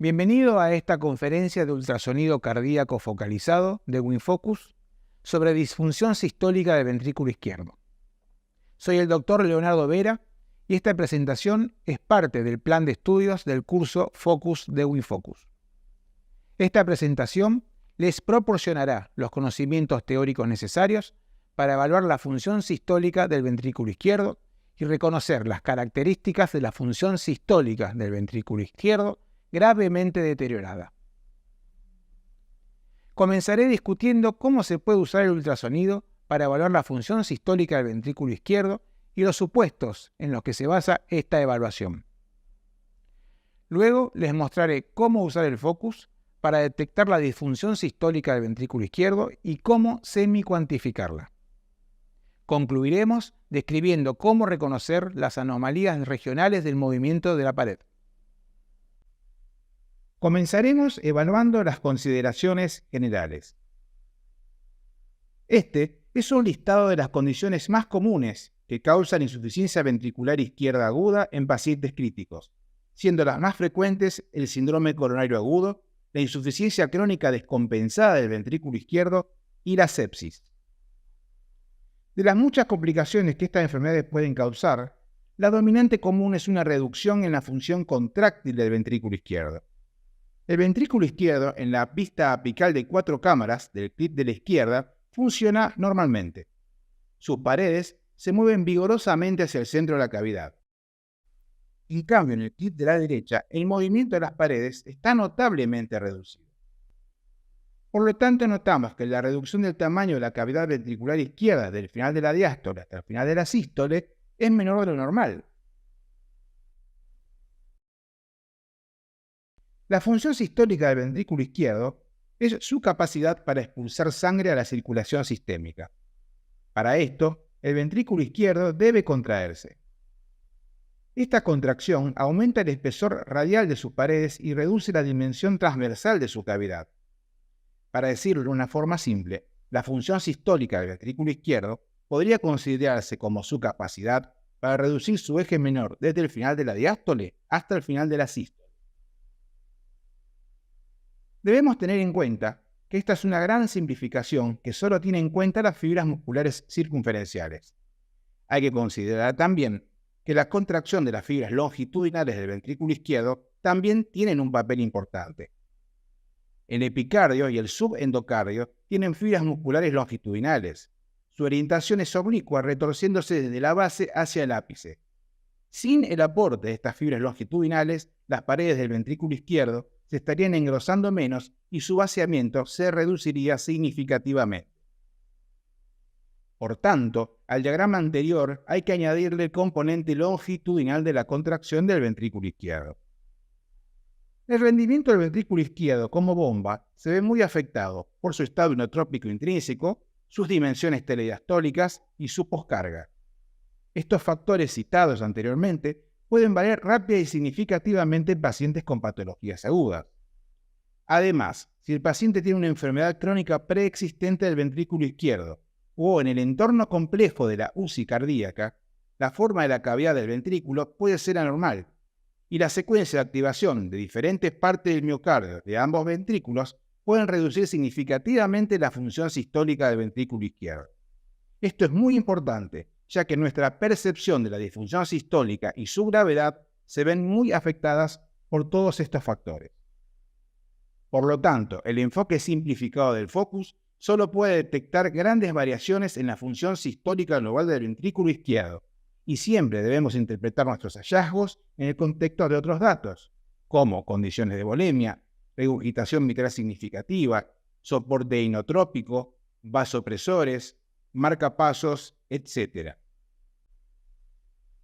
Bienvenido a esta conferencia de ultrasonido cardíaco focalizado de WinFocus sobre disfunción sistólica del ventrículo izquierdo. Soy el doctor Leonardo Vera y esta presentación es parte del plan de estudios del curso Focus de WinFocus. Esta presentación les proporcionará los conocimientos teóricos necesarios para evaluar la función sistólica del ventrículo izquierdo y reconocer las características de la función sistólica del ventrículo izquierdo gravemente deteriorada. Comenzaré discutiendo cómo se puede usar el ultrasonido para evaluar la función sistólica del ventrículo izquierdo y los supuestos en los que se basa esta evaluación. Luego les mostraré cómo usar el focus para detectar la disfunción sistólica del ventrículo izquierdo y cómo semi-cuantificarla. Concluiremos describiendo cómo reconocer las anomalías regionales del movimiento de la pared. Comenzaremos evaluando las consideraciones generales. Este es un listado de las condiciones más comunes que causan insuficiencia ventricular izquierda aguda en pacientes críticos, siendo las más frecuentes el síndrome coronario agudo, la insuficiencia crónica descompensada del ventrículo izquierdo y la sepsis. De las muchas complicaciones que estas enfermedades pueden causar, la dominante común es una reducción en la función contráctil del ventrículo izquierdo. El ventrículo izquierdo, en la vista apical de 4 cámaras del clip de la izquierda, funciona normalmente. Sus paredes se mueven vigorosamente hacia el centro de la cavidad. En cambio, en el clip de la derecha, el movimiento de las paredes está notablemente reducido. Por lo tanto, notamos que la reducción del tamaño de la cavidad ventricular izquierda del final de la diástole hasta el final de la sístole es menor de lo normal. La función sistólica del ventrículo izquierdo es su capacidad para expulsar sangre a la circulación sistémica. Para esto, el ventrículo izquierdo debe contraerse. Esta contracción aumenta el espesor radial de sus paredes y reduce la dimensión transversal de su cavidad. Para decirlo de una forma simple, la función sistólica del ventrículo izquierdo podría considerarse como su capacidad para reducir su eje menor desde el final de la diástole hasta el final de la sístole. Debemos tener en cuenta que esta es una gran simplificación que solo tiene en cuenta las fibras musculares circunferenciales. Hay que considerar también que la contracción de las fibras longitudinales del ventrículo izquierdo también tienen un papel importante. El epicardio y el subendocardio tienen fibras musculares longitudinales. Su orientación es oblicua, retorciéndose desde la base hacia el ápice. Sin el aporte de estas fibras longitudinales, las paredes del ventrículo izquierdo se estarían engrosando menos y su vaciamiento se reduciría significativamente. Por tanto, al diagrama anterior hay que añadirle el componente longitudinal de la contracción del ventrículo izquierdo. El rendimiento del ventrículo izquierdo como bomba se ve muy afectado por su estado inotrópico intrínseco, sus dimensiones telediastólicas y su poscarga. Estos factores citados anteriormente pueden variar rápida y significativamente en pacientes con patologías agudas. Además, si el paciente tiene una enfermedad crónica preexistente del ventrículo izquierdo o en el entorno complejo de la UCI cardíaca, la forma de la cavidad del ventrículo puede ser anormal y la secuencia de activación de diferentes partes del miocardio de ambos ventrículos pueden reducir significativamente la función sistólica del ventrículo izquierdo. Esto es muy importante, ya que nuestra percepción de la disfunción sistólica y su gravedad se ven muy afectadas por todos estos factores. Por lo tanto, el enfoque simplificado del focus solo puede detectar grandes variaciones en la función sistólica global del ventrículo izquierdo, y siempre debemos interpretar nuestros hallazgos en el contexto de otros datos, como condiciones de volemia, regurgitación mitral significativa, soporte inotrópico, vasopresores, marcapasos, etc.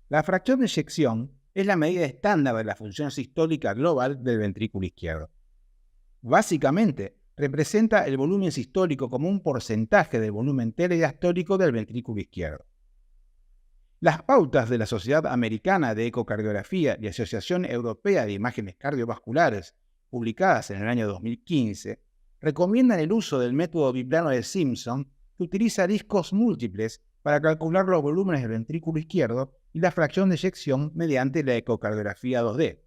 La fracción de eyección es la medida estándar de la función sistólica global del ventrículo izquierdo. Básicamente, representa el volumen sistólico como un porcentaje del volumen telediastólico del ventrículo izquierdo. Las pautas de la Sociedad Americana de Ecocardiografía y Asociación Europea de Imágenes Cardiovasculares, publicadas en el año 2015, recomiendan el uso del método biplano de Simpson, que utiliza discos múltiples para calcular los volúmenes del ventrículo izquierdo y la fracción de eyección mediante la ecocardiografía 2D.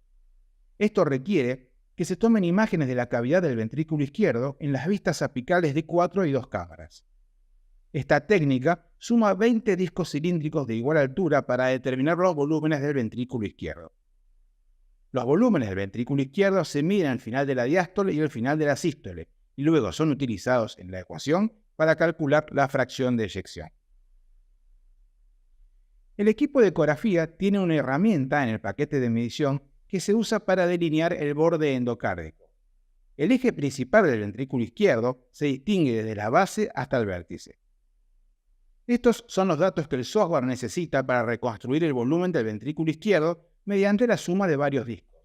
Esto requiere que se tomen imágenes de la cavidad del ventrículo izquierdo en las vistas apicales de 4 y 2 cámaras. Esta técnica suma 20 discos cilíndricos de igual altura para determinar los volúmenes del ventrículo izquierdo. Los volúmenes del ventrículo izquierdo se miden al final de la diástole y al final de la sístole, y luego son utilizados en la ecuación para calcular la fracción de eyección. El equipo de ecografía tiene una herramienta en el paquete de medición que se usa para delinear el borde endocárdico. El eje principal del ventrículo izquierdo se distingue desde la base hasta el vértice. Estos son los datos que el software necesita para reconstruir el volumen del ventrículo izquierdo mediante la suma de varios discos.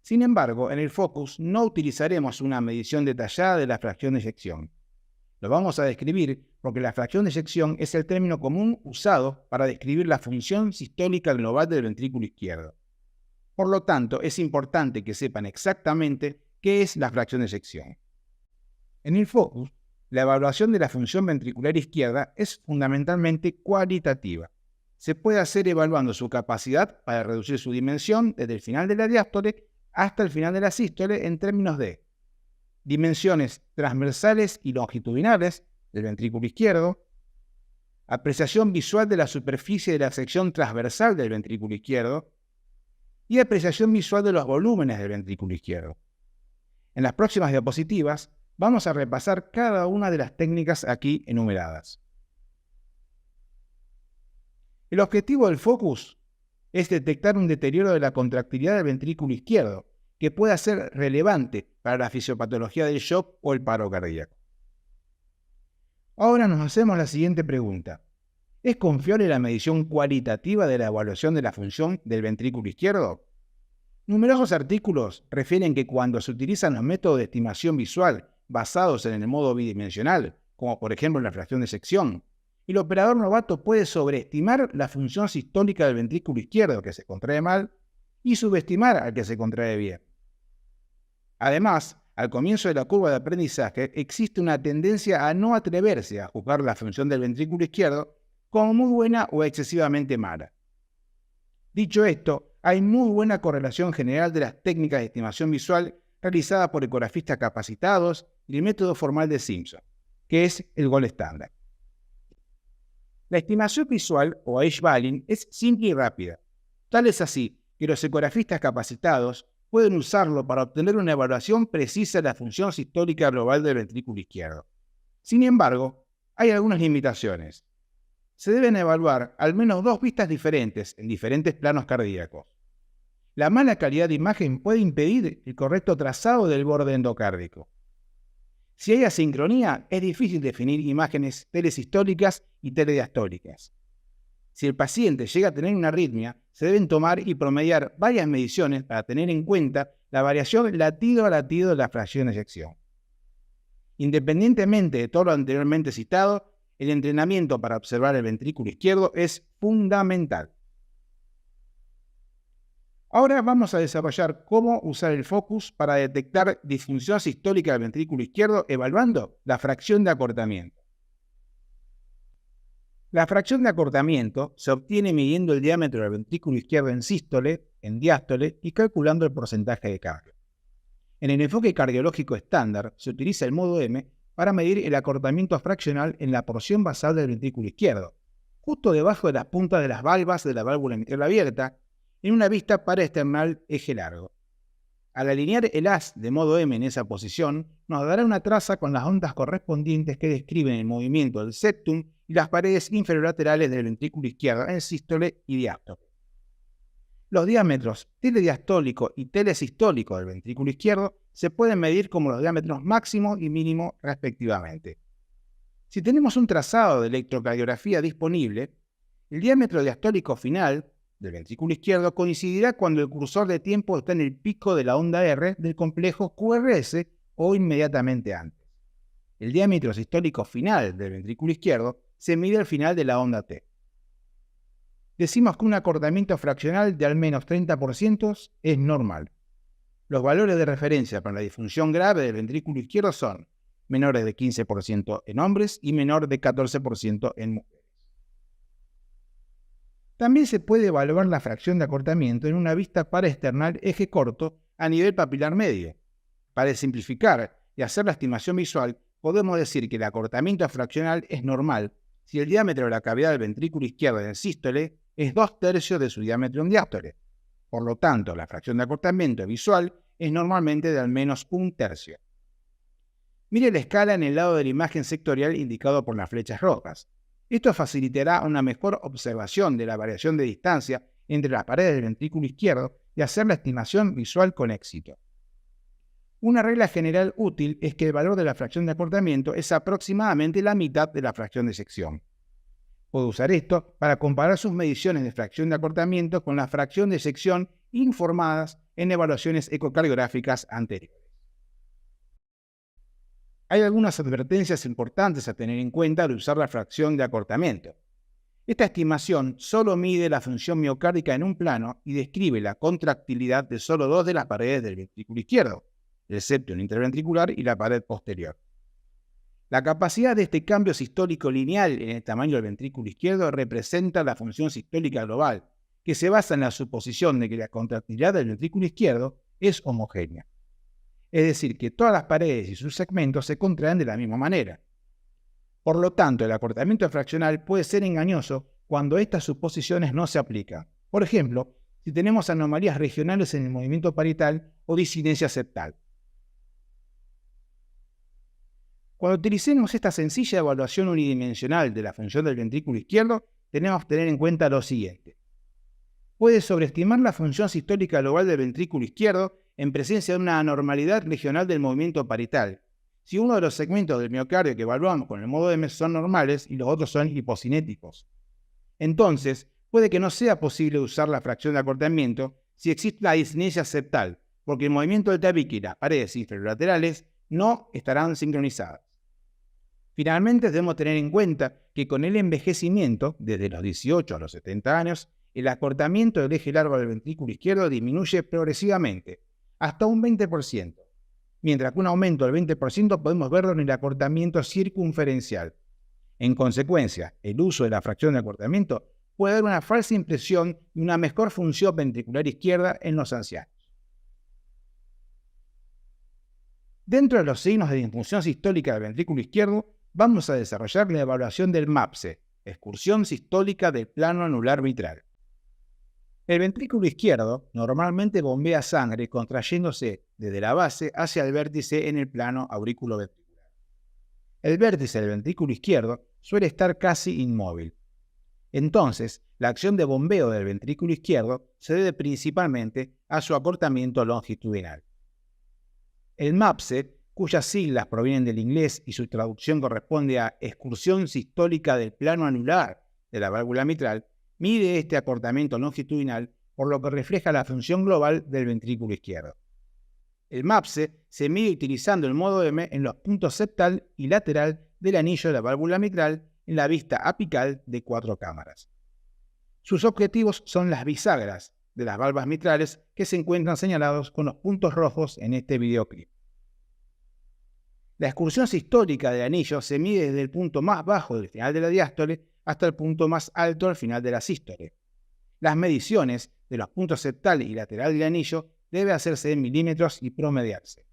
Sin embargo, en el Focus no utilizaremos una medición detallada de la fracción de eyección. Lo vamos a describir porque la fracción de eyección es el término común usado para describir la función sistólica global del ventrículo izquierdo. Por lo tanto, es importante que sepan exactamente qué es la fracción de eyección. En el Focus, la evaluación de la función ventricular izquierda es fundamentalmente cualitativa. Se puede hacer evaluando su capacidad para reducir su dimensión desde el final de la diástole hasta el final de la sístole en términos de dimensiones transversales y longitudinales del ventrículo izquierdo, apreciación visual de la superficie de la sección transversal del ventrículo izquierdo y apreciación visual de los volúmenes del ventrículo izquierdo. En las próximas diapositivas vamos a repasar cada una de las técnicas aquí enumeradas. El objetivo del Focus es detectar un deterioro de la contractilidad del ventrículo izquierdo que pueda ser relevante para la fisiopatología del shock o el paro cardíaco. Ahora nos hacemos la siguiente pregunta. ¿Es confiable la medición cualitativa de la evaluación de la función del ventrículo izquierdo? Numerosos artículos refieren que cuando se utilizan los métodos de estimación visual basados en el modo bidimensional, como por ejemplo la fracción de sección, el operador novato puede sobreestimar la función sistólica del ventrículo izquierdo que se contrae mal y subestimar al que se contrae bien. Además, al comienzo de la curva de aprendizaje existe una tendencia a no atreverse a juzgar la función del ventrículo izquierdo como muy buena o excesivamente mala. Dicho esto, hay muy buena correlación general de las técnicas de estimación visual realizadas por ecografistas capacitados y el método formal de Simpson, que es el gold estándar. La estimación visual, o H-Value, es simple y rápida. Tal es así que los ecografistas capacitados pueden usarlo para obtener una evaluación precisa de la función sistólica global del ventrículo izquierdo. Sin embargo, hay algunas limitaciones. Se deben evaluar al menos 2 vistas diferentes en diferentes planos cardíacos. La mala calidad de imagen puede impedir el correcto trazado del borde endocárdico. Si hay asincronía, es difícil definir imágenes telesistólicas y telediastólicas. Si el paciente llega a tener una arritmia, se deben tomar y promediar varias mediciones para tener en cuenta la variación latido a latido de la fracción de eyección. Independientemente de todo lo anteriormente citado, el entrenamiento para observar el ventrículo izquierdo es fundamental. Ahora vamos a desarrollar cómo usar el Focus para detectar disfunción sistólica del ventrículo izquierdo evaluando la fracción de acortamiento. La fracción de acortamiento se obtiene midiendo el diámetro del ventrículo izquierdo en sístole, en diástole y calculando el porcentaje de carga. En el enfoque cardiológico estándar se utiliza el modo M para medir el acortamiento fraccional en la porción basal del ventrículo izquierdo, justo debajo de las puntas de las valvas de la válvula mitral abierta, en una vista paraesternal eje largo. Al alinear el haz de modo M en esa posición, nos dará una traza con las ondas correspondientes que describen el movimiento del septum y las paredes inferiorlaterales del ventrículo izquierdo en sístole y diástole. Los diámetros telediastólico y telesistólico del ventrículo izquierdo se pueden medir como los diámetros máximo y mínimo respectivamente. Si tenemos un trazado de electrocardiografía disponible, el diámetro diastólico final del ventrículo izquierdo coincidirá cuando el cursor de tiempo está en el pico de la onda R del complejo QRS o inmediatamente antes. El diámetro sistólico final del ventrículo izquierdo se mide al final de la onda T. Decimos que un acortamiento fraccional de al menos 30% es normal. Los valores de referencia para la disfunción grave del ventrículo izquierdo son menores de 15% en hombres y menor de 14% en mujeres. También se puede evaluar la fracción de acortamiento en una vista paraesternal eje corto a nivel papilar medio. Para simplificar y hacer la estimación visual, podemos decir que el acortamiento fraccional es normal si el diámetro de la cavidad del ventrículo izquierdo en sístole es 2/3 de su diámetro en diástole. Por lo tanto, la fracción de acortamiento visual es normalmente de al menos 1/3. Mire la escala en el lado de la imagen sectorial indicado por las flechas rojas. Esto facilitará una mejor observación de la variación de distancia entre las paredes del ventrículo izquierdo y hacer la estimación visual con éxito. Una regla general útil es que el valor de la fracción de acortamiento es aproximadamente la mitad de la fracción de sección. Puede usar esto para comparar sus mediciones de fracción de acortamiento con la fracción de sección informadas en evaluaciones ecocardiográficas anteriores. Hay algunas advertencias importantes a tener en cuenta al usar la fracción de acortamiento. Esta estimación solo mide la función miocárdica en un plano y describe la contractilidad de solo dos de las paredes del ventrículo izquierdo, el septum interventricular y la pared posterior. La capacidad de este cambio sistólico lineal en el tamaño del ventrículo izquierdo representa la función sistólica global, que se basa en la suposición de que la contractilidad del ventrículo izquierdo es homogénea. Es decir, que todas las paredes y sus segmentos se contraen de la misma manera. Por lo tanto, el acortamiento fraccional puede ser engañoso cuando estas suposiciones no se aplican. Por ejemplo, si tenemos anomalías regionales en el movimiento parietal o disinencia septal. Cuando utilicemos esta sencilla evaluación unidimensional de la función del ventrículo izquierdo, tenemos que tener en cuenta lo siguiente. Puede sobreestimar la función sistólica global del ventrículo izquierdo en presencia de una anormalidad regional del movimiento parietal, si uno de los segmentos del miocardio que evaluamos con el modo M son normales y los otros son hipocinéticos. Entonces, puede que no sea posible usar la fracción de acortamiento si existe la disinencia septal, porque el movimiento del tabique y las paredes infralaterales no estarán sincronizadas. Finalmente, debemos tener en cuenta que con el envejecimiento, desde los 18 a los 70 años, el acortamiento del eje largo del ventrículo izquierdo disminuye progresivamente, hasta un 20%, mientras que un aumento del 20% podemos verlo en el acortamiento circunferencial. En consecuencia, el uso de la fracción de acortamiento puede dar una falsa impresión de una mejor función ventricular izquierda en los ancianos. Dentro de los signos de disfunción sistólica del ventrículo izquierdo, vamos a desarrollar la evaluación del MAPSE, excursión sistólica del plano anular mitral. El ventrículo izquierdo normalmente bombea sangre contrayéndose desde la base hacia el vértice en el plano auriculoventricular. El vértice del ventrículo izquierdo suele estar casi inmóvil. Entonces, la acción de bombeo del ventrículo izquierdo se debe principalmente a su acortamiento longitudinal. El MAPSE, cuyas siglas provienen del inglés y su traducción corresponde a excursión sistólica del plano anular de la válvula mitral, mide este acortamiento longitudinal, por lo que refleja la función global del ventrículo izquierdo. El MAPSE se mide utilizando el modo M en los puntos septal y lateral del anillo de la válvula mitral en la vista apical de 4 cámaras. Sus objetivos son las bisagras de las valvas mitrales que se encuentran señalados con los puntos rojos en este videoclip. La excursión sistólica del anillo se mide desde el punto más bajo del final de la diástole hasta el punto más alto al final de la sístole. Las mediciones de los puntos septal y lateral del anillo deben hacerse en milímetros y promediarse.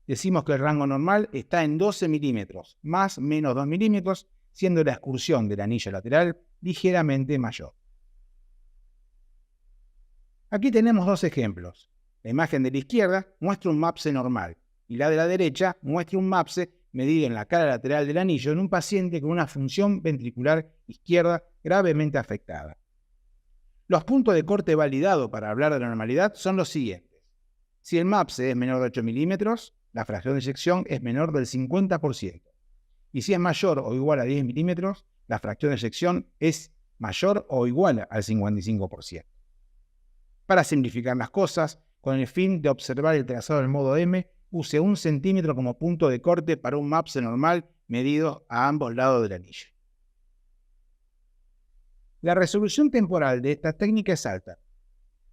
Decimos que el rango normal está en 12 milímetros, más menos 2 milímetros, siendo la excursión del anillo lateral ligeramente mayor. Aquí tenemos dos ejemplos. La imagen de la izquierda muestra un MAPSE normal y la de la derecha muestra un MAPSE medido en la cara lateral del anillo en un paciente con una función ventricular izquierda gravemente afectada. Los puntos de corte validados para hablar de la normalidad son los siguientes. Si el MAPSE es menor de 8 milímetros, la fracción de eyección es menor del 50%. Y si es mayor o igual a 10 milímetros, la fracción de eyección es mayor o igual al 55%. Para simplificar las cosas, con el fin de observar el trazado del modo M, use 1 centímetro como punto de corte para un MAPSE normal medido a ambos lados del anillo. La resolución temporal de esta técnica es alta,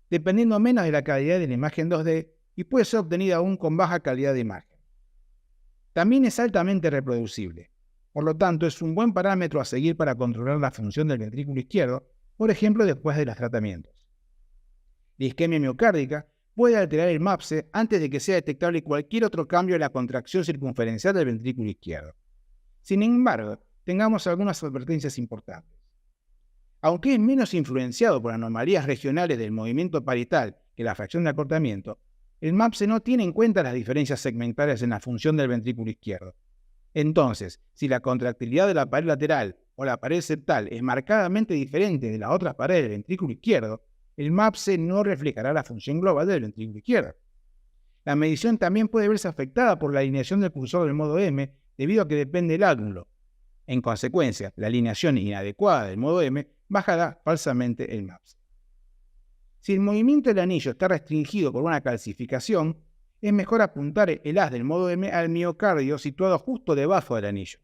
dependiendo menos de la calidad de la imagen 2D y puede ser obtenida aún con baja calidad de imagen. También es altamente reproducible, por lo tanto es un buen parámetro a seguir para controlar la función del ventrículo izquierdo, por ejemplo después de los tratamientos. La isquemia miocárdica puede alterar el MAPSE antes de que sea detectable cualquier otro cambio en la contracción circunferencial del ventrículo izquierdo. Sin embargo, tengamos algunas advertencias importantes. Aunque es menos influenciado por anomalías regionales del movimiento parietal que la fracción de acortamiento, el MAPSE no tiene en cuenta las diferencias segmentarias en la función del ventrículo izquierdo. Entonces, si la contractilidad de la pared lateral o la pared septal es marcadamente diferente de las otras paredes del ventrículo izquierdo, el MAPSE no reflejará la función global del ventrículo izquierdo. La medición también puede verse afectada por la alineación del cursor del modo M debido a que depende del ángulo. En consecuencia, la alineación inadecuada del modo M bajará falsamente el MAPSE. Si el movimiento del anillo está restringido por una calcificación, es mejor apuntar el haz del modo M al miocardio situado justo debajo del anillo.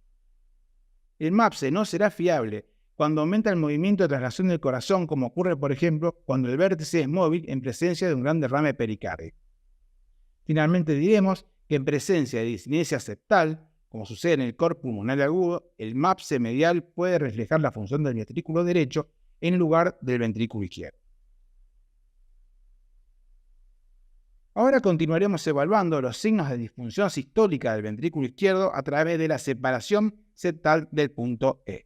El MAPSE no será fiable cuando aumenta el movimiento de traslación del corazón, como ocurre, por ejemplo, cuando el vértice es móvil en presencia de un gran derrame pericárdico. Finalmente diremos que en presencia de discinesia septal, como sucede en el cor pulmonar agudo, el MAPSE medial puede reflejar la función del ventrículo derecho en lugar del ventrículo izquierdo. Ahora continuaremos evaluando los signos de disfunción sistólica del ventrículo izquierdo a través de la separación septal del punto E.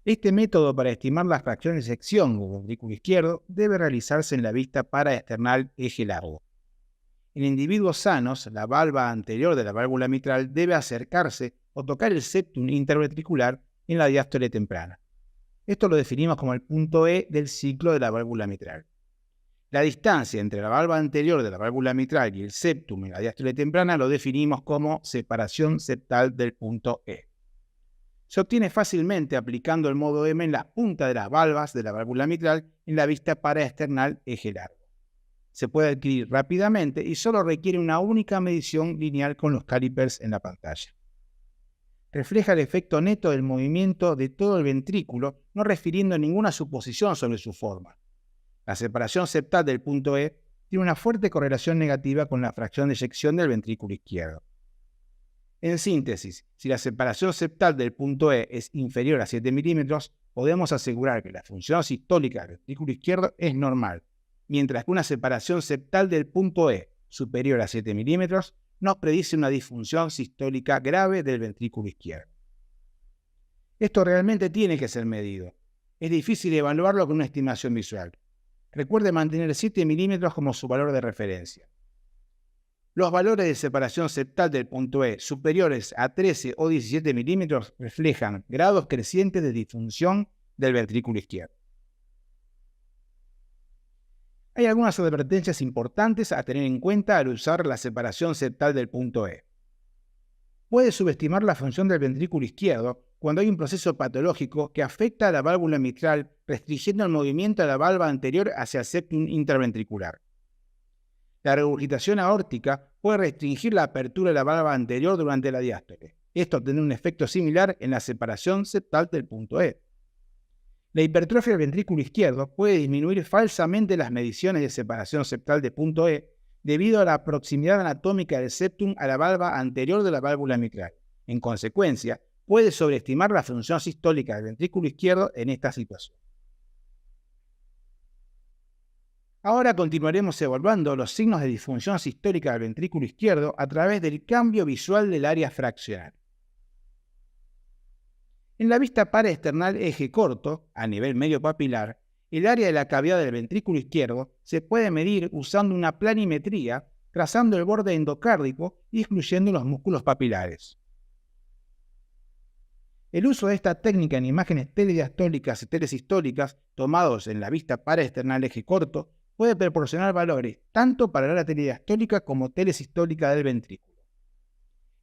Este método para estimar la fracción de sección del ventrículo izquierdo debe realizarse en la vista paraesternal eje largo. En individuos sanos, la valva anterior de la válvula mitral debe acercarse o tocar el septum interventricular en la diástole temprana. Esto lo definimos como el punto E del ciclo de la válvula mitral. La distancia entre la valva anterior de la válvula mitral y el septum en la diástole temprana lo definimos como separación septal del punto E. Se obtiene fácilmente aplicando el modo M en la punta de las valvas de la válvula mitral en la vista paraesternal eje largo. Se puede adquirir rápidamente y solo requiere una única medición lineal con los calipers en la pantalla. Refleja el efecto neto del movimiento de todo el ventrículo, no refiriendo ninguna suposición sobre su forma. La separación septal del punto E tiene una fuerte correlación negativa con la fracción de eyección del ventrículo izquierdo. En síntesis, si la separación septal del punto E es inferior a 7 milímetros, podemos asegurar que la función sistólica del ventrículo izquierdo es normal, mientras que una separación septal del punto E superior a 7 milímetros nos predice una disfunción sistólica grave del ventrículo izquierdo. Esto realmente tiene que ser medido. Es difícil evaluarlo con una estimación visual. Recuerde mantener 7 milímetros como su valor de referencia. Los valores de separación septal del punto E superiores a 13 o 17 milímetros reflejan grados crecientes de disfunción del ventrículo izquierdo. Hay algunas advertencias importantes a tener en cuenta al usar la separación septal del punto E. Puede subestimar la función del ventrículo izquierdo cuando hay un proceso patológico que afecta a la válvula mitral, restringiendo el movimiento de la valva anterior hacia el septum interventricular. La regurgitación aórtica puede restringir la apertura de la valva anterior durante la diástole. Esto tendrá un efecto similar en la separación septal del punto E. La hipertrofia del ventrículo izquierdo puede disminuir falsamente las mediciones de separación septal de punto E debido a la proximidad anatómica del septum a la valva anterior de la válvula mitral. En consecuencia, puede sobreestimar la función sistólica del ventrículo izquierdo en esta situación. Ahora continuaremos evaluando los signos de disfunción sistólica del ventrículo izquierdo a través del cambio visual del área fraccional. En la vista paraesternal eje corto, a nivel medio papilar, el área de la cavidad del ventrículo izquierdo se puede medir usando una planimetría, trazando el borde endocárdico y excluyendo los músculos papilares. El uso de esta técnica en imágenes telediastólicas y telesistólicas tomados en la vista paraesternal eje corto puede proporcionar valores tanto para el área telediastólica como telesistólica del ventrículo.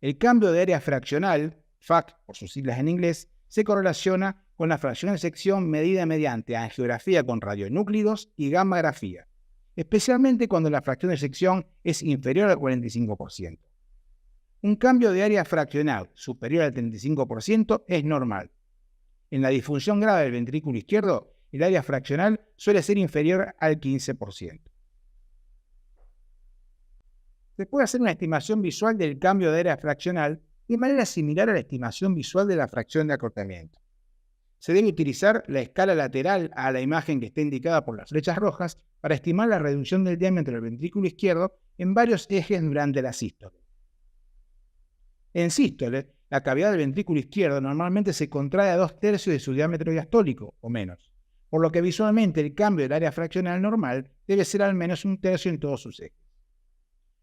El cambio de área fraccional, FAC por sus siglas en inglés, se correlaciona con la fracción de sección medida mediante angiografía con radionúclidos y gammagrafía, especialmente cuando la fracción de sección es inferior al 45%. Un cambio de área fraccional superior al 35% es normal. En la disfunción grave del ventrículo izquierdo, el área fraccional suele ser inferior al 15%. Se puede hacer una estimación visual del cambio de área fraccional de manera similar a la estimación visual de la fracción de acortamiento. Se debe utilizar la escala lateral a la imagen que está indicada por las flechas rojas para estimar la reducción del diámetro del ventrículo izquierdo en varios ejes durante la sístole. En sístole, la cavidad del ventrículo izquierdo normalmente se contrae a 2/3 de su diámetro diastólico o menos, por lo que visualmente el cambio del área fraccional normal debe ser al menos 1/3 en todos sus ejes.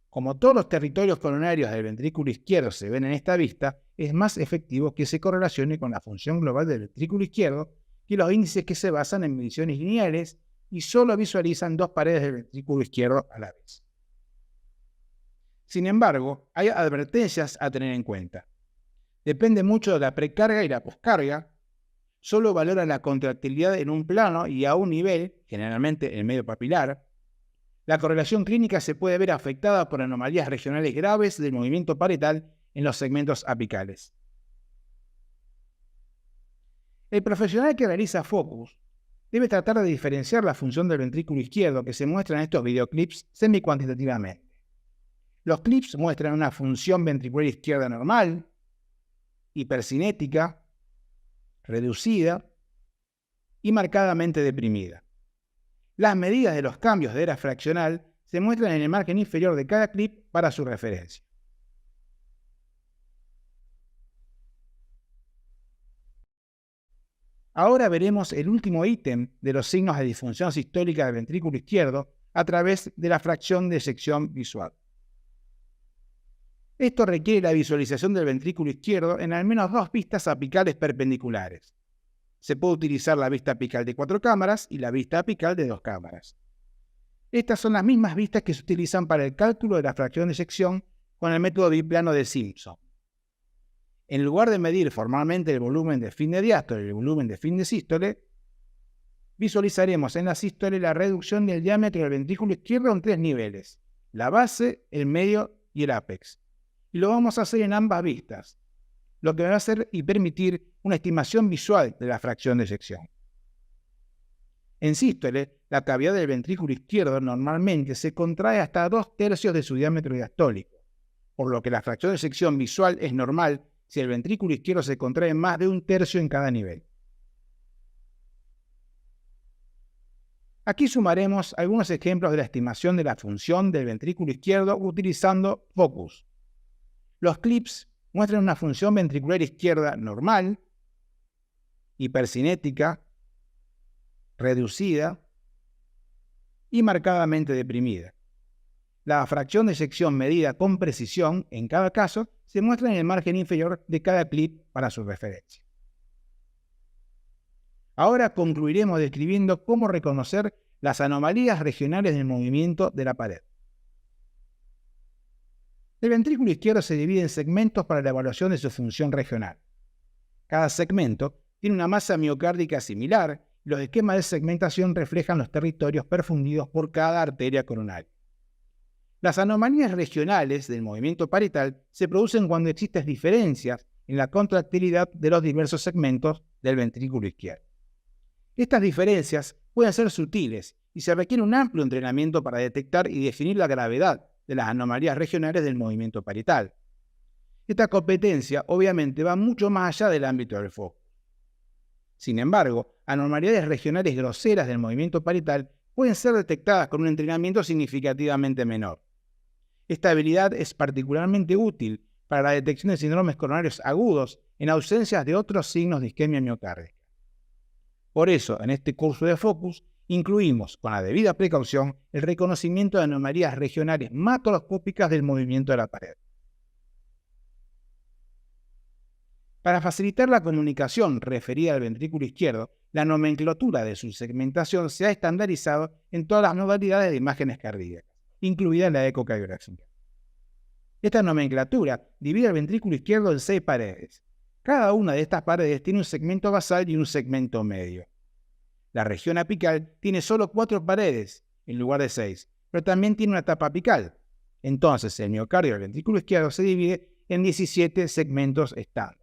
Como todos los territorios coronarios del ventrículo izquierdo se ven en esta vista, es más efectivo que se correlacione con la función global del ventrículo izquierdo que los índices que se basan en mediciones lineales y solo visualizan 2 paredes del ventrículo izquierdo a la vez. Sin embargo, hay advertencias a tener en cuenta. Depende mucho de la precarga y la poscarga. Solo valora la contractilidad en un plano y a un nivel, generalmente el medio papilar. La correlación clínica se puede ver afectada por anomalías regionales graves del movimiento parietal en los segmentos apicales. El profesional que realiza focus debe tratar de diferenciar la función del ventrículo izquierdo que se muestra en estos videoclips semi-cuantitativamente. Los clips muestran una función ventricular izquierda normal, hipercinética, reducida y marcadamente deprimida. Las medidas de los cambios de era fraccional se muestran en el margen inferior de cada clip para su referencia. Ahora veremos el último ítem de los signos de disfunción sistólica del ventrículo izquierdo a través de la fracción de eyección visual. Esto requiere la visualización del ventrículo izquierdo en al menos 2 vistas apicales perpendiculares. Se puede utilizar la vista apical de 4 cámaras y la vista apical de 2 cámaras. Estas son las mismas vistas que se utilizan para el cálculo de la fracción de eyección con el método biplano de Simpson. En lugar de medir formalmente el volumen de fin de diástole y el volumen de fin de sístole, visualizaremos en la sístole la reducción del diámetro del ventrículo izquierdo en 3 niveles: la base, el medio y el ápex. Y lo vamos a hacer en ambas vistas, lo que va a hacer y permitir una estimación visual de la fracción de eyección. En sístole, la cavidad del ventrículo izquierdo normalmente se contrae hasta 2/3 de su diámetro diastólico, por lo que la fracción de eyección visual es normal si el ventrículo izquierdo se contrae más de 1/3 en cada nivel. Aquí sumaremos algunos ejemplos de la estimación de la función del ventrículo izquierdo utilizando focus. Los clips muestran una función ventricular izquierda normal, hipercinética, reducida y marcadamente deprimida. La fracción de eyección medida con precisión, en cada caso, se muestra en el margen inferior de cada clip para su referencia. Ahora concluiremos describiendo cómo reconocer las anomalías regionales del movimiento de la pared. El ventrículo izquierdo se divide en segmentos para la evaluación de su función regional. Cada segmento tiene una masa miocárdica similar y los esquemas de segmentación reflejan los territorios perfundidos por cada arteria coronaria. Las anomalías regionales del movimiento parietal se producen cuando existen diferencias en la contractilidad de los diversos segmentos del ventrículo izquierdo. Estas diferencias pueden ser sutiles y se requiere un amplio entrenamiento para detectar y definir la gravedad de las anomalías regionales del movimiento parietal. Esta competencia obviamente va mucho más allá del ámbito del foco. Sin embargo, anomalías regionales groseras del movimiento parietal pueden ser detectadas con un entrenamiento significativamente menor. Esta habilidad es particularmente útil para la detección de síndromes coronarios agudos en ausencia de otros signos de isquemia miocárdica. Por eso, en este curso de Focus, incluimos, con la debida precaución, el reconocimiento de anomalías regionales macroscópicas del movimiento de la pared. Para facilitar la comunicación referida al ventrículo izquierdo, la nomenclatura de su segmentación se ha estandarizado en todas las modalidades de imágenes cardíacas, incluida la ecocardiografía. Esta nomenclatura divide el ventrículo izquierdo en 6 paredes. Cada una de estas paredes tiene un segmento basal y un segmento medio. La región apical tiene solo 4 paredes en lugar de 6, pero también tiene una tapa apical. Entonces, el miocardio del ventrículo izquierdo se divide en 17 segmentos estándar.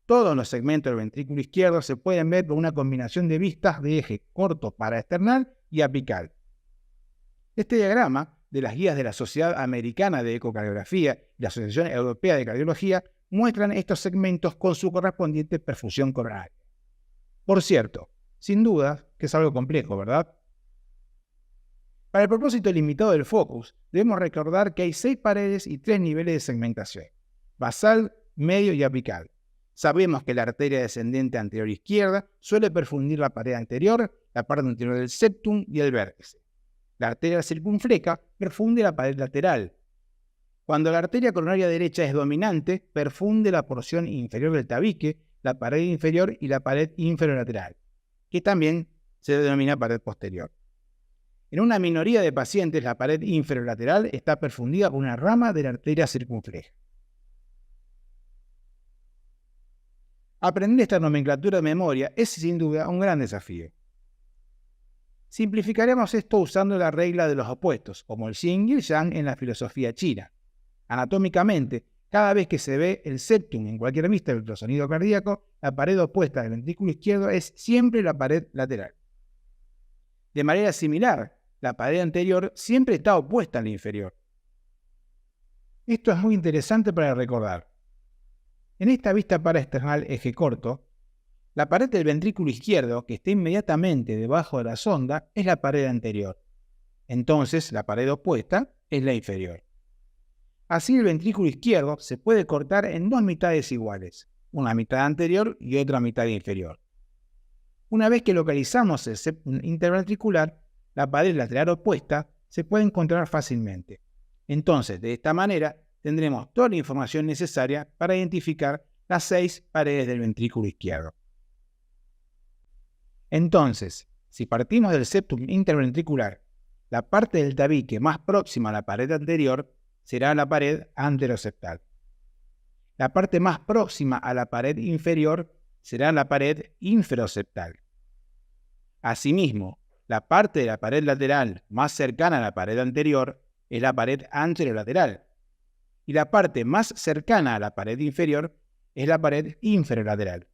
Todos los segmentos del ventrículo izquierdo se pueden ver con una combinación de vistas de eje corto paraesternal y apical. Este diagrama de las guías de la Sociedad Americana de Ecocardiografía y la Asociación Europea de Cardiología muestran estos segmentos con su correspondiente perfusión coronaria. Por cierto, sin duda que es algo complejo, ¿verdad? Para el propósito limitado del focus, debemos recordar que hay 6 paredes y 3 niveles de segmentación: basal, medio y apical. Sabemos que la arteria descendente anterior izquierda suele perfundir la pared anterior, la parte anterior del septum y el vértice. La arteria circunfleja perfunde la pared lateral. Cuando la arteria coronaria derecha es dominante, perfunde la porción inferior del tabique, la pared inferior y la pared inferolateral, que también se denomina pared posterior. En una minoría de pacientes, la pared inferolateral está perfundida por una rama de la arteria circunfleja. Aprender esta nomenclatura de memoria es sin duda un gran desafío. Simplificaremos esto usando la regla de los opuestos, como el yin y el yang en la filosofía china. Anatómicamente, cada vez que se ve el septum en cualquier vista del ultrasonido cardíaco, la pared opuesta del ventrículo izquierdo es siempre la pared lateral. De manera similar, la pared anterior siempre está opuesta a la inferior. Esto es muy interesante para recordar. En esta vista paraesternal eje corto, la pared del ventrículo izquierdo, que está inmediatamente debajo de la sonda, es la pared anterior. Entonces, la pared opuesta es la inferior. Así, el ventrículo izquierdo se puede cortar en 2 mitades iguales, una mitad anterior y otra mitad inferior. Una vez que localizamos el septum interventricular, la pared lateral opuesta se puede encontrar fácilmente. Entonces, de esta manera, tendremos toda la información necesaria para identificar las 6 paredes del ventrículo izquierdo. Entonces, si partimos del septum interventricular, la parte del tabique más próxima a la pared anterior será la pared anteroseptal. La parte más próxima a la pared inferior será la pared inferoseptal. Asimismo, la parte de la pared lateral más cercana a la pared anterior es la pared anterolateral, y la parte más cercana a la pared inferior es la pared inferolateral.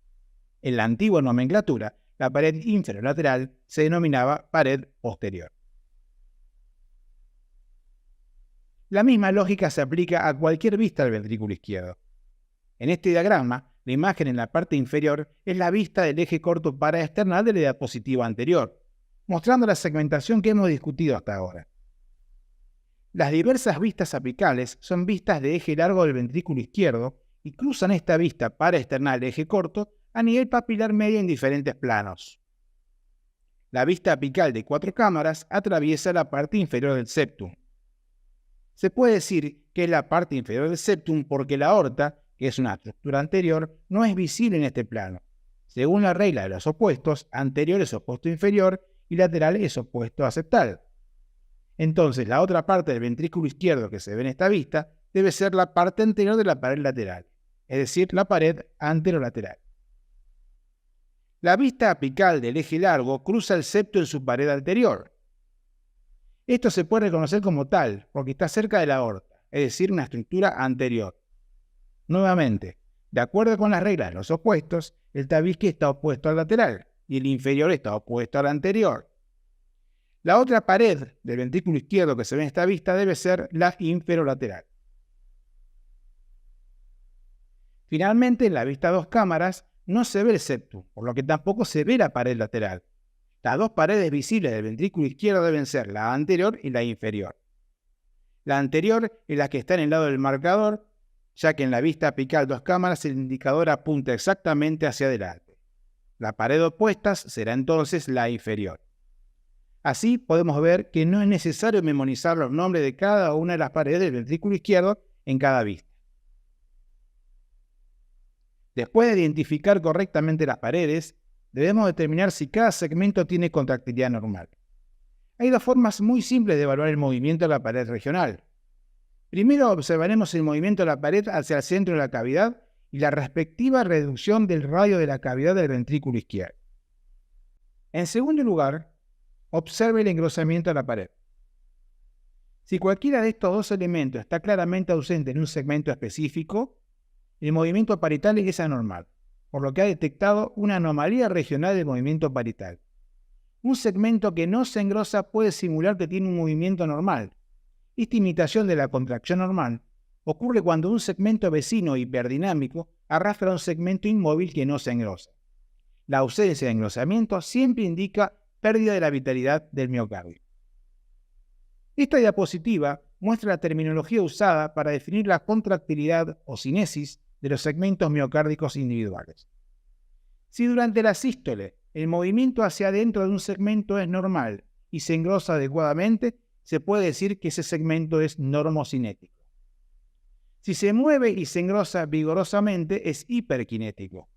En la antigua nomenclatura, la pared inferolateral se denominaba pared posterior. La misma lógica se aplica a cualquier vista del ventrículo izquierdo. En este diagrama, la imagen en la parte inferior es la vista del eje corto paraesternal de la diapositiva anterior, mostrando la segmentación que hemos discutido hasta ahora. Las diversas vistas apicales son vistas de eje largo del ventrículo izquierdo y cruzan esta vista paraesternal de eje corto a nivel papilar medio en diferentes planos. La vista apical de 4 cámaras atraviesa la parte inferior del septum. Se puede decir que es la parte inferior del septum porque la aorta, que es una estructura anterior, no es visible en este plano. Según la regla de los opuestos, anterior es opuesto a inferior y lateral es opuesto a septal. Entonces, la otra parte del ventrículo izquierdo que se ve en esta vista debe ser la parte anterior de la pared lateral, es decir, la pared anterolateral. La vista apical del eje largo cruza el septo en su pared anterior. Esto se puede reconocer como tal porque está cerca de la aorta, es decir, una estructura anterior. Nuevamente, de acuerdo con las reglas de los opuestos, el tabique está opuesto al lateral y el inferior está opuesto al anterior. La otra pared del ventrículo izquierdo que se ve en esta vista debe ser la inferolateral. Finalmente, en la vista a 2 cámaras no se ve el septum, por lo que tampoco se ve la pared lateral. Las 2 paredes visibles del ventrículo izquierdo deben ser la anterior y la inferior. La anterior es la que está en el lado del marcador, ya que en la vista apical 2 cámaras el indicador apunta exactamente hacia adelante. La pared opuesta será entonces la inferior. Así podemos ver que no es necesario memorizar los nombres de cada una de las paredes del ventrículo izquierdo en cada vista. Después de identificar correctamente las paredes, debemos determinar si cada segmento tiene contractilidad normal. Hay 2 formas muy simples de evaluar el movimiento de la pared regional. Primero observaremos el movimiento de la pared hacia el centro de la cavidad y la respectiva reducción del radio de la cavidad del ventrículo izquierdo. En segundo lugar, observe el engrosamiento de la pared. Si cualquiera de estos 2 elementos está claramente ausente en un segmento específico, el movimiento parietal es anormal, por lo que ha detectado una anomalía regional del movimiento parietal. Un segmento que no se engrosa puede simular que tiene un movimiento normal. Esta imitación de la contracción normal ocurre cuando un segmento vecino hiperdinámico arrastra un segmento inmóvil que no se engrosa. La ausencia de engrosamiento siempre indica pérdida de la vitalidad del miocardio. Esta diapositiva muestra la terminología usada para definir la contractilidad o cinesis de los segmentos miocárdicos individuales. Si durante la sístole el movimiento hacia adentro de un segmento es normal y se engrosa adecuadamente, se puede decir que ese segmento es normocinético. Si se mueve y se engrosa vigorosamente, es hiperkinético.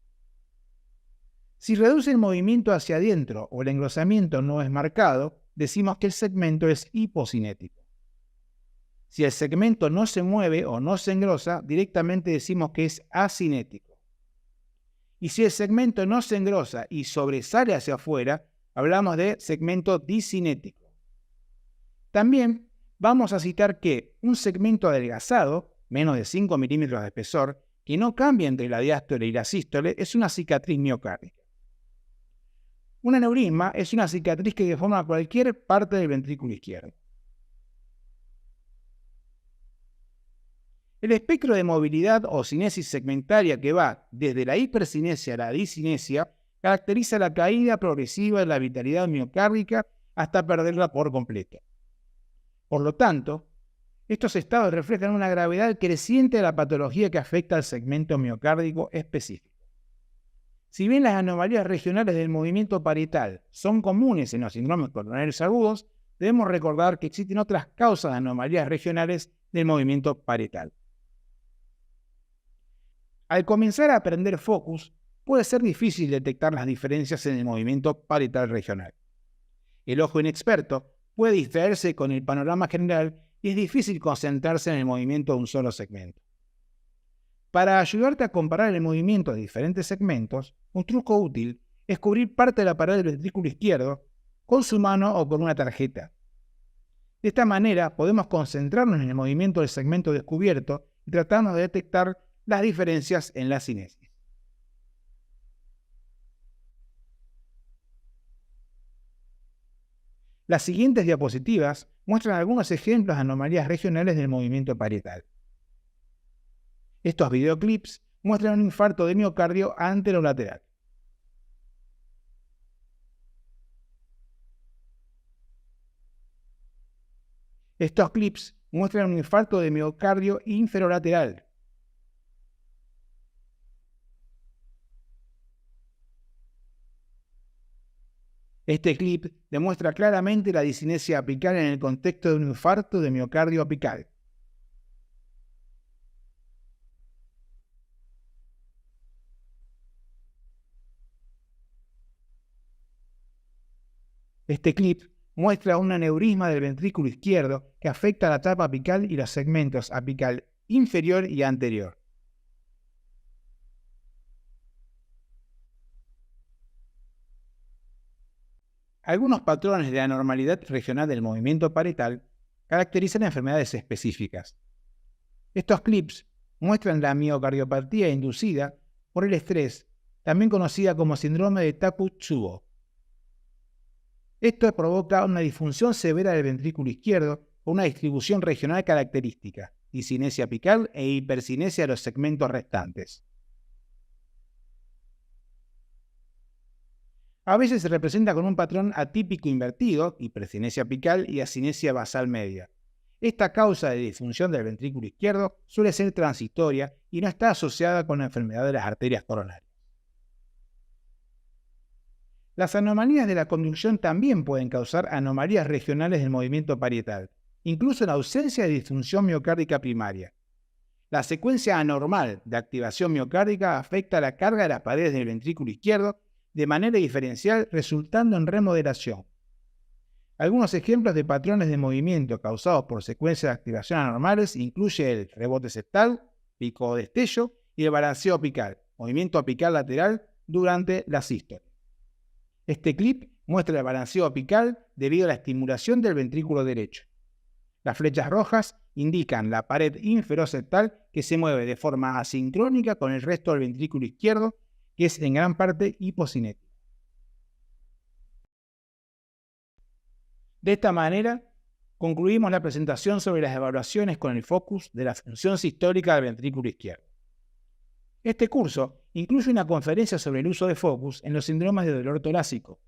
Si reduce el movimiento hacia adentro o el engrosamiento no es marcado, decimos que el segmento es hipocinético. Si el segmento no se mueve o no se engrosa, directamente decimos que es acinético. Y si el segmento no se engrosa y sobresale hacia afuera, hablamos de segmento discinético. También vamos a citar que un segmento adelgazado, menos de 5 milímetros de espesor, que no cambia entre la diástole y la sístole, es una cicatriz miocárdica. Un aneurisma es una cicatriz que deforma cualquier parte del ventrículo izquierdo. El espectro de movilidad o cinesis segmentaria que va desde la hipercinesia a la discinesia caracteriza la caída progresiva de la vitalidad miocárdica hasta perderla por completo. Por lo tanto, estos estados reflejan una gravedad creciente de la patología que afecta al segmento miocárdico específico. Si bien las anomalías regionales del movimiento parietal son comunes en los síndromes coronarios agudos, debemos recordar que existen otras causas de anomalías regionales del movimiento parietal. Al comenzar a aprender focus, puede ser difícil detectar las diferencias en el movimiento parietal regional. El ojo inexperto puede distraerse con el panorama general y es difícil concentrarse en el movimiento de un solo segmento. Para ayudarte a comparar el movimiento de diferentes segmentos, un truco útil es cubrir parte de la pared del ventrículo izquierdo con su mano o con una tarjeta. De esta manera podemos concentrarnos en el movimiento del segmento descubierto y tratarnos de detectar las diferencias en la cinesis. Las siguientes diapositivas muestran algunos ejemplos de anomalías regionales del movimiento parietal. Estos videoclips muestran un infarto de miocardio anterolateral. Estos clips muestran un infarto de miocardio inferolateral. Este clip demuestra claramente la discinesia apical en el contexto de un infarto de miocardio apical. Este clip muestra un aneurisma del ventrículo izquierdo que afecta la tapa apical y los segmentos apical inferior y anterior. Algunos patrones de anormalidad regional del movimiento parietal caracterizan enfermedades específicas. Estos clips muestran la miocardiopatía inducida por el estrés, también conocida como síndrome de Takotsubo. Esto provoca una disfunción severa del ventrículo izquierdo con una distribución regional característica, discinesia apical e hipercinesia de los segmentos restantes. A veces se representa con un patrón atípico invertido, hipercinesia apical y acinesia basal media. Esta causa de disfunción del ventrículo izquierdo suele ser transitoria y no está asociada con la enfermedad de las arterias coronarias. Las anomalías de la conducción también pueden causar anomalías regionales del movimiento parietal, incluso en ausencia de disfunción miocárdica primaria. La secuencia anormal de activación miocárdica afecta la carga de las paredes del ventrículo izquierdo de manera diferencial, resultando en remodelación. Algunos ejemplos de patrones de movimiento causados por secuencias de activación anormales incluyen el rebote septal, pico destello y el balanceo apical, movimiento apical lateral durante la sístole. Este clip muestra el balanceo apical debido a la estimulación del ventrículo derecho. Las flechas rojas indican la pared inferoseptal que se mueve de forma asincrónica con el resto del ventrículo izquierdo, que es en gran parte hipocinético. De esta manera, concluimos la presentación sobre las evaluaciones con el focus de la función sistólica del ventrículo izquierdo. Este curso incluye una conferencia sobre el uso de focus en los síndromes de dolor torácico.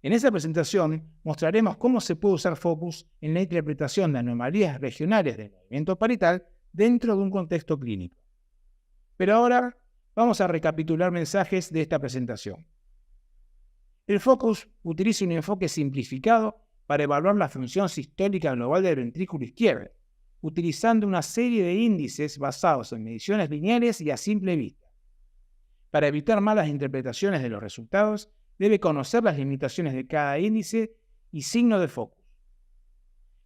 En esa presentación mostraremos cómo se puede usar focus en la interpretación de anomalías regionales del movimiento parietal dentro de un contexto clínico. Pero ahora vamos a recapitular mensajes de esta presentación. El focus utiliza un enfoque simplificado para evaluar la función sistólica global del ventrículo izquierdo, utilizando una serie de índices basados en mediciones lineales y a simple vista. Para evitar malas interpretaciones de los resultados, debe conocer las limitaciones de cada índice y signo de focus.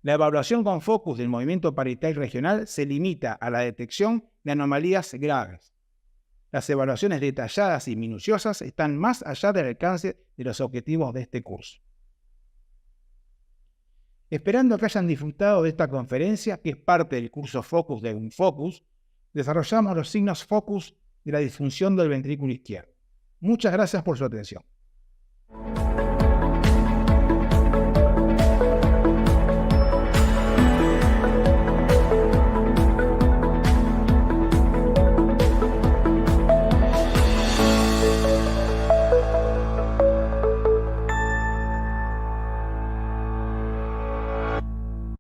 La evaluación con focus del movimiento parietal regional se limita a la detección de anomalías graves. Las evaluaciones detalladas y minuciosas están más allá del alcance de los objetivos de este curso. Esperando que hayan disfrutado de esta conferencia, que es parte del curso Focus de Unfocus, desarrollamos los signos Focus de la disfunción del ventrículo izquierdo. Muchas gracias por su atención.